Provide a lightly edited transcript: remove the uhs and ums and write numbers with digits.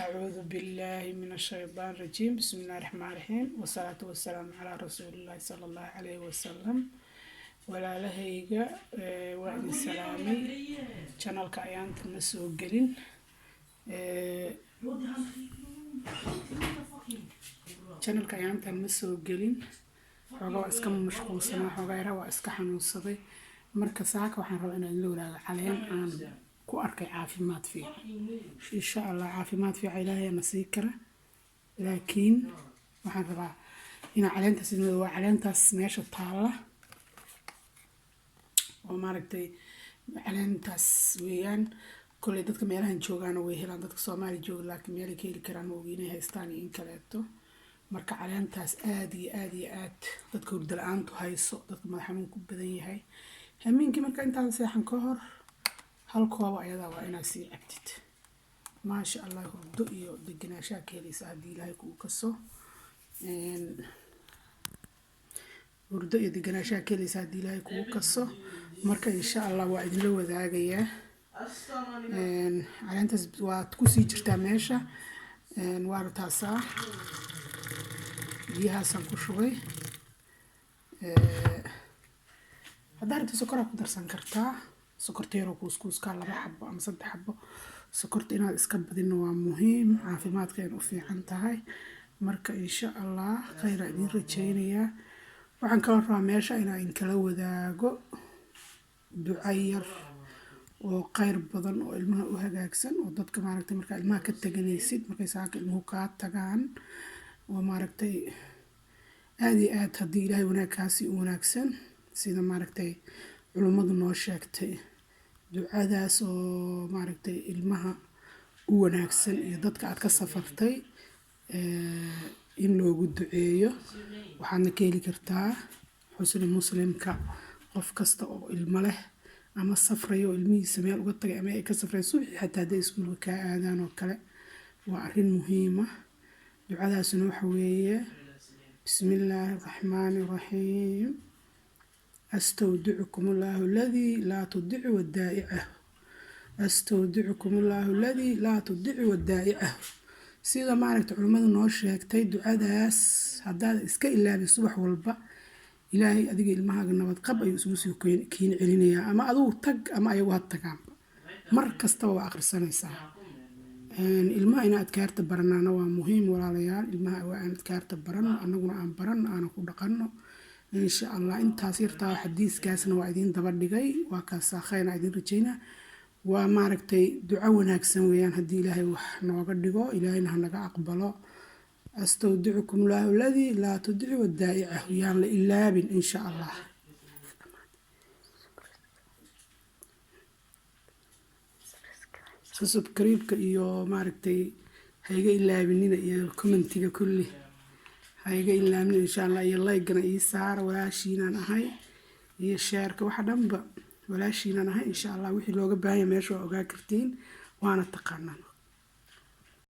أعوذ بالله من الشيطان الرجيم بسم الله الرحمن الرحيم والصلاة والسلام على رسول الله صلى الله عليه وسلم ولا لهيجا وعد السلامي channel كأيانت نسوق جلين channel كأيانت نسوق جلين حاجة إسكام مشغول سنة حاجة روا إسكحن وصدي مركز ساعة وحن رأينا اللولة عليهم عن ku arkay caafimaad fiican insha Allah caafimaad fiican Ilaahay na sii kara laakiin waxaan rabaa in caleenta sidoo waa caleentaas meesha taala oo maaragtay caleentaas weeyaan kulay dadka meelahan joogaan way helaan dadka Soomaali jooga laakiin meel ay ka heli karaan oo inay haystaan in kaleeto marka caleentaas aad iyo aad dadka hurdo la'aantu hayso dadka madax xanuun ku badan yahay habeenkii marka intaan seexan ka hor halkooba ayada waa inaad sii cabtid maasha Allah hurdo iyo deganaanshaha keenaysa haddii Ilaahay kuu kaso hurdo iyo deganaanshaha keenaysa haddii Ilaahay kuu kaso marka insha Allah waa idin la wadaagayaa caleentaas waad ku sii jirtaa meesha waa taasaa biyahaasan ku shubay haddaad rabto sokor ku darsan kartaa sokorteero kuuskuuska 2 xabbo ama 3 xabbo sokorta inaad iska badin waa muhiim caafimaadkeen u fiican tahay marka insha Allah khayr idin rajaynayaa waxaan kala rabaa meesha inaan kala wadaago ducayar oo khayr badan oo ilmaha u hagaagsan oo dadka maaragtay marka ilmaha ka taganaysid markay saaka ilmuhu ka tagaan oo maaragtay aad haddii Ilaahay wanaagkaasi u wanaagsan sida maaragtay culumadu noo sheegtay ducadaas oo maaragtay ilmaha u wanaagsan iyo dadka aad ka safartay in loogu duceeyo waxaadna ka heli kartaa xusni muslimka qof kasta oo ilmo leh ama safrayo ilmihiisa meel uga tagay ama ay ka safrayso xataa hadday iskuulka ka aadaan oo kale waa arrin muhiim ah ducadaasuna waxa weeye bismillahir rahmaanir rahiim أستودعكم الله الذي لا تضيع ودائعه أستودعكم الله الذي لا تضيع ودائعه سيدا ماركت علماء نoo sheegtay ducadaas hadaad iska ilaabi subax walba Ilaahay adiga ilmahaaga nabad qab ay isugu soo keen celinaya ama adigu tag ama ayagu ha tagaan mar kasta waa akhrisanaysaa ilmaha in adkaarta baranaana waa muhiim walaalayaal ilmaha waa in adkaarta baran anaguna aan baran aan ku dhaqano إن شاء الله أنت صرت حديث كاسنا وعدين دبر دقي وكاسا خير عدين رجينا وما ركتي دعونا كسويان هدي إلهي وحنا وقدقو إلهي نحن أقبله أستودعكم الله الذي لا تدعوا الدائعة يعني إلا بن إن شاء الله سبسكرايب كيو ما ركتي هيجي إلا بنينا يا كومنتي كله هايجا إلا من إن شاء الله يلا يجنا يسار ولا شيء نهاي يشارك واحد ولا شيء نهاي إن شاء الله وحي لوجا باهي ماشوا أوجا كرتين وأنا تقنن